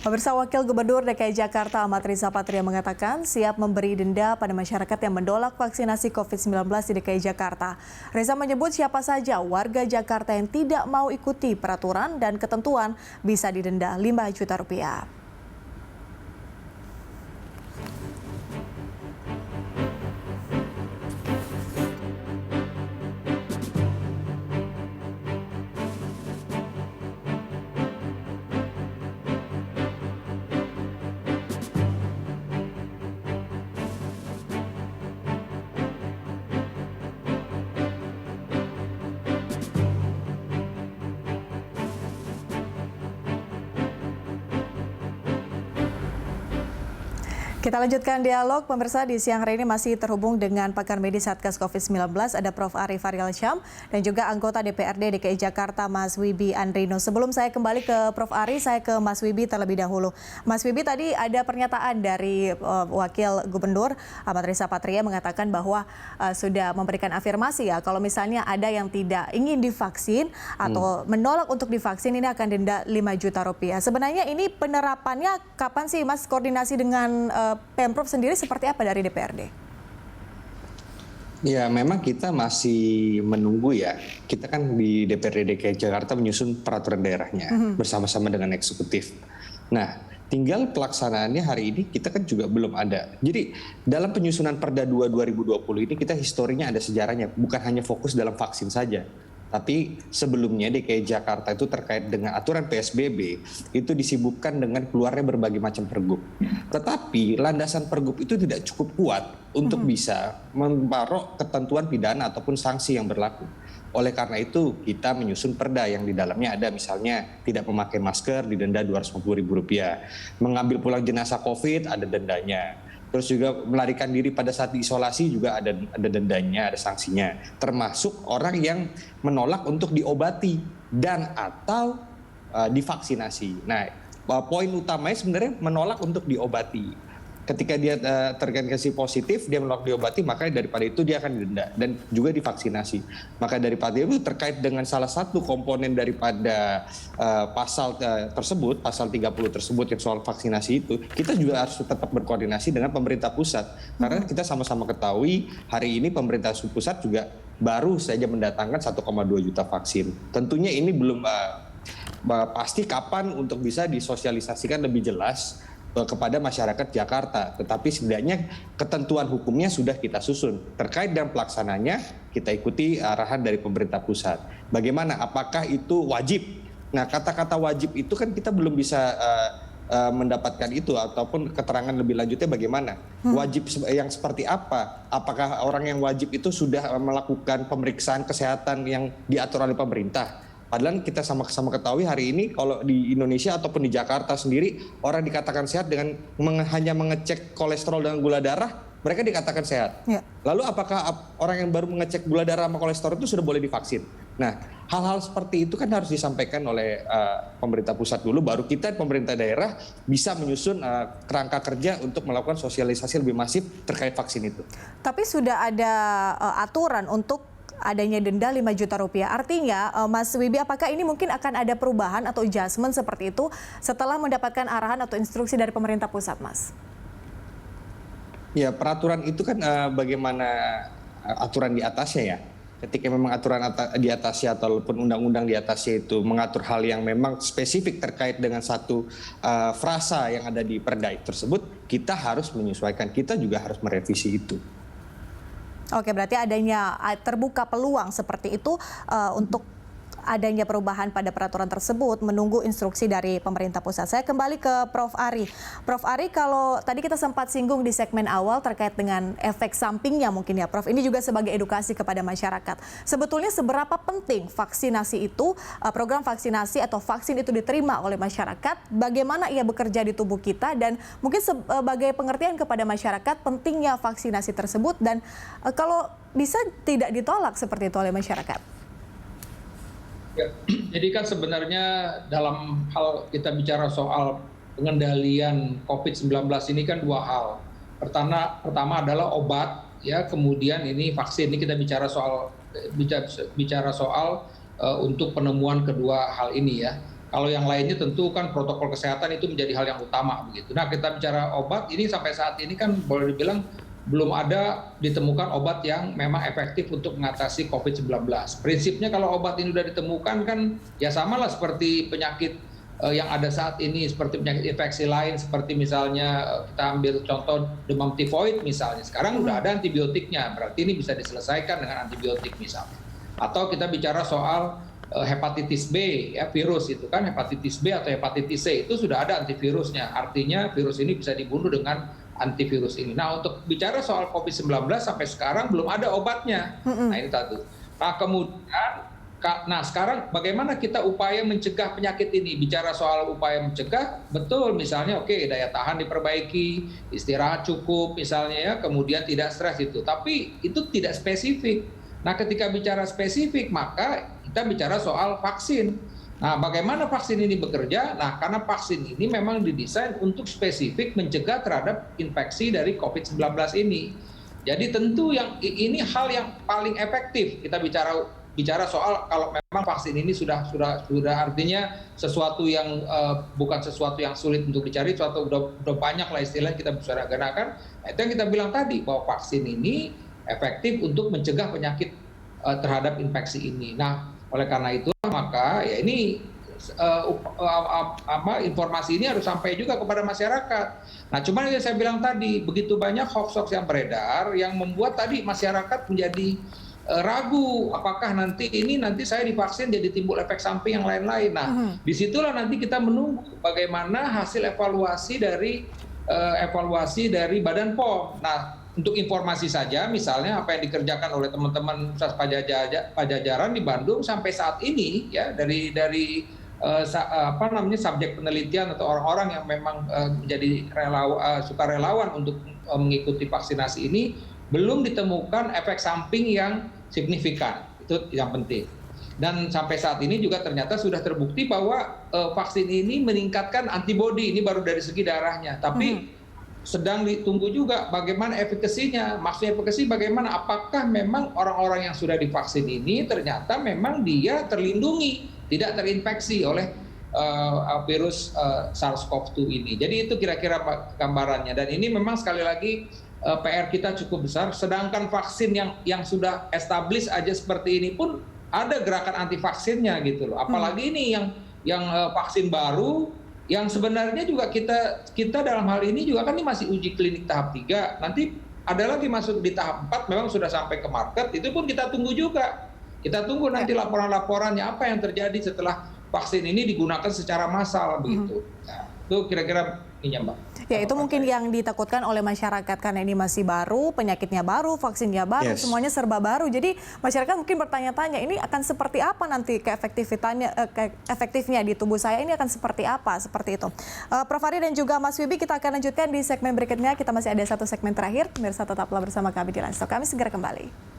Pemirsa, Wakil Gubernur DKI Jakarta Ahmad Riza Patria mengatakan siap memberi denda pada masyarakat yang menolak vaksinasi COVID-19 di DKI Jakarta. Riza menyebut siapa saja warga Jakarta yang tidak mau ikuti peraturan dan ketentuan bisa didenda 5 juta rupiah. Kita lanjutkan dialog, pemirsa. Di siang hari ini masih terhubung dengan pakar medis Satgas COVID-19, ada Prof. Arief Faryalsyam, dan juga anggota DPRD DKI Jakarta, Mas Wibi Andrino. Sebelum saya kembali ke Prof. Ari, saya ke Mas Wibi terlebih dahulu. Mas Wibi, tadi ada pernyataan dari Wakil Gubernur Ahmad Riza Patria mengatakan bahwa sudah memberikan afirmasi ya, kalau misalnya ada yang tidak ingin divaksin atau menolak untuk divaksin, ini akan denda 5 juta rupiah. Sebenarnya ini penerapannya kapan sih, Mas? Koordinasi dengan Pemprov sendiri seperti apa dari DPRD? Ya, memang kita masih menunggu ya. Kita kan di DPRD DKI Jakarta menyusun peraturan daerahnya bersama-sama dengan eksekutif. Nah, tinggal pelaksanaannya hari ini kita kan juga belum ada. Jadi dalam penyusunan Perda 2 2020 ini kita historinya ada sejarahnya, bukan hanya fokus dalam vaksin saja. Tapi sebelumnya DKI Jakarta itu terkait dengan aturan PSBB itu disibukkan dengan keluarnya berbagai macam pergub. Tetapi landasan pergub itu tidak cukup kuat untuk bisa membarok ketentuan pidana ataupun sanksi yang berlaku. Oleh karena itu kita menyusun perda yang di dalamnya ada misalnya tidak memakai masker didenda Rp250.000, mengambil pulang jenazah COVID ada dendanya. Terus juga melarikan diri pada saat diisolasi juga ada dendanya, ada sanksinya. Termasuk orang yang menolak untuk diobati dan atau divaksinasi. Nah, poin utamanya sebenarnya menolak untuk diobati. Ketika dia terkonfirmasi positif, dia menolak diobati, maka daripada itu dia akan didenda dan juga divaksinasi. Maka daripada itu terkait dengan salah satu komponen daripada pasal tersebut, pasal 30 tersebut yang soal vaksinasi itu, kita juga harus tetap berkoordinasi dengan pemerintah pusat. Karena kita sama-sama ketahui hari ini pemerintah pusat juga baru saja mendatangkan 1,2 juta vaksin. Tentunya ini belum pasti kapan untuk bisa disosialisasikan lebih jelas kepada masyarakat Jakarta, tetapi setidaknya ketentuan hukumnya sudah kita susun. Terkait dengan pelaksananya, kita ikuti arahan dari pemerintah pusat. Bagaimana? Apakah itu wajib? Nah, kata-kata wajib itu kan kita belum bisa mendapatkan itu ataupun keterangan lebih lanjutnya bagaimana? Wajib yang seperti apa? Apakah orang yang wajib itu sudah melakukan pemeriksaan kesehatan yang diatur oleh pemerintah? Padahal kita sama-sama ketahui hari ini kalau di Indonesia ataupun di Jakarta sendiri orang dikatakan sehat dengan hanya mengecek kolesterol dan gula darah, mereka dikatakan sehat. Ya. Lalu apakah orang yang baru mengecek gula darah sama kolesterol itu sudah boleh divaksin? Nah, hal-hal seperti itu kan harus disampaikan oleh pemerintah pusat dulu, baru kita pemerintah daerah bisa menyusun kerangka kerja untuk melakukan sosialisasi lebih masif terkait vaksin itu. Tapi sudah ada aturan untuk adanya denda 5 juta rupiah. Artinya, Mas Wibi, apakah ini mungkin akan ada perubahan atau adjustment seperti itu setelah mendapatkan arahan atau instruksi dari pemerintah pusat, Mas? Ya, peraturan itu kan bagaimana aturan di atasnya ya. Ketika memang aturan di atasnya ataupun undang-undang di atasnya itu mengatur hal yang memang spesifik terkait dengan satu frasa yang ada di perda tersebut, kita harus menyesuaikan, kita juga harus merevisi itu. Oke, berarti adanya terbuka peluang seperti itu untuk adanya perubahan pada peraturan tersebut, menunggu instruksi dari pemerintah pusat. Saya kembali ke Prof. Ari. Prof. Ari, kalau tadi kita sempat singgung di segmen awal terkait dengan efek sampingnya mungkin ya, Prof. Ini juga sebagai edukasi kepada masyarakat. Sebetulnya seberapa penting vaksinasi itu, program vaksinasi atau vaksin itu diterima oleh masyarakat, bagaimana ia bekerja di tubuh kita, dan mungkin sebagai pengertian kepada masyarakat pentingnya vaksinasi tersebut, dan kalau bisa tidak ditolak seperti itu oleh masyarakat. Ya, jadi kan sebenarnya dalam hal kita bicara soal pengendalian COVID-19 ini kan dua hal. Pertama adalah obat, ya, kemudian ini vaksin. Ini kita bicara soal untuk penemuan kedua hal ini ya. Kalau yang lainnya tentu kan protokol kesehatan itu menjadi hal yang utama begitu. Nah, kita bicara obat ini sampai saat ini kan boleh dibilang belum ada ditemukan obat yang memang efektif untuk mengatasi COVID-19. Prinsipnya kalau obat ini sudah ditemukan kan ya samalah seperti penyakit yang ada saat ini, seperti penyakit infeksi lain, seperti misalnya kita ambil contoh demam tifoid misalnya. Sekarang sudah ada antibiotiknya, berarti ini bisa diselesaikan dengan antibiotik misalnya. Atau kita bicara soal hepatitis B, ya virus itu kan hepatitis B atau hepatitis C itu sudah ada antivirusnya. Artinya virus ini bisa dibunuh dengan antivirus ini. Nah, untuk bicara soal COVID-19 sampai sekarang belum ada obatnya. Nah, ini satu. Nah, kemudian sekarang bagaimana kita upaya mencegah penyakit ini? Bicara soal upaya mencegah, betul misalnya oke, daya tahan diperbaiki, istirahat cukup misalnya ya, kemudian tidak stres itu. Tapi itu tidak spesifik. Nah, ketika bicara spesifik, maka kita bicara soal vaksin. Nah, bagaimana vaksin ini bekerja? Nah, karena vaksin ini memang didesain untuk spesifik mencegah terhadap infeksi dari COVID-19 ini. Jadi tentu ini hal yang paling efektif. Kita bicara soal kalau memang vaksin ini sudah artinya sesuatu yang bukan sesuatu yang sulit untuk dicari, suatu udah banyak lah istilah kita bisa gunakan. Nah, itu yang kita bilang tadi bahwa vaksin ini efektif untuk mencegah penyakit terhadap infeksi ini. Nah, oleh karena itu maka ya ini informasi ini harus sampai juga kepada masyarakat. Nah, cuman yang saya bilang tadi begitu banyak hoax-hoax yang beredar yang membuat tadi masyarakat menjadi ragu apakah nanti saya divaksin jadi timbul efek samping yang lain-lain. Nah, disitulah nanti kita menunggu bagaimana hasil evaluasi dari Badan POM. Nah, untuk informasi saja, misalnya apa yang dikerjakan oleh teman-teman Universitas Pajajaran di Bandung sampai saat ini, ya dari subjek penelitian atau orang-orang yang memang menjadi sukarelawan untuk mengikuti vaksinasi ini, belum ditemukan efek samping yang signifikan. Itu yang penting. Dan sampai saat ini juga ternyata sudah terbukti bahwa vaksin ini meningkatkan antibodi, ini baru dari segi darahnya, tapi sedang ditunggu juga bagaimana efikasinya. Maksudnya efikasi bagaimana? Apakah memang orang-orang yang sudah divaksin ini ternyata memang dia terlindungi, tidak terinfeksi oleh virus SARS-CoV-2 ini. Jadi itu kira-kira gambarannya. Dan ini memang sekali lagi PR kita cukup besar. Sedangkan vaksin yang sudah established aja seperti ini pun ada gerakan anti vaksinnya gitu loh. Apalagi ini yang vaksin baru yang sebenarnya juga kita dalam hal ini juga kan ini masih uji klinik tahap 3, nanti ada lagi masuk di tahap 4 memang sudah sampai ke market, itu pun kita tunggu juga. Kita tunggu nanti laporan-laporannya apa yang terjadi setelah vaksin ini digunakan secara massal begitu. Nah, itu kira-kira ini Mbak. Ya, itu mungkin yang ditakutkan oleh masyarakat karena ini masih baru, penyakitnya baru, vaksinnya baru, semuanya serba baru. Jadi masyarakat mungkin bertanya-tanya, ini akan seperti apa nanti efektifnya di tubuh saya, ini akan seperti apa, seperti itu. Prof. Ari dan juga Mas Wibi, kita akan lanjutkan di segmen berikutnya. Kita masih ada satu segmen terakhir. Pemirsa tetaplah bersama kami di Lansto. Kami segera kembali.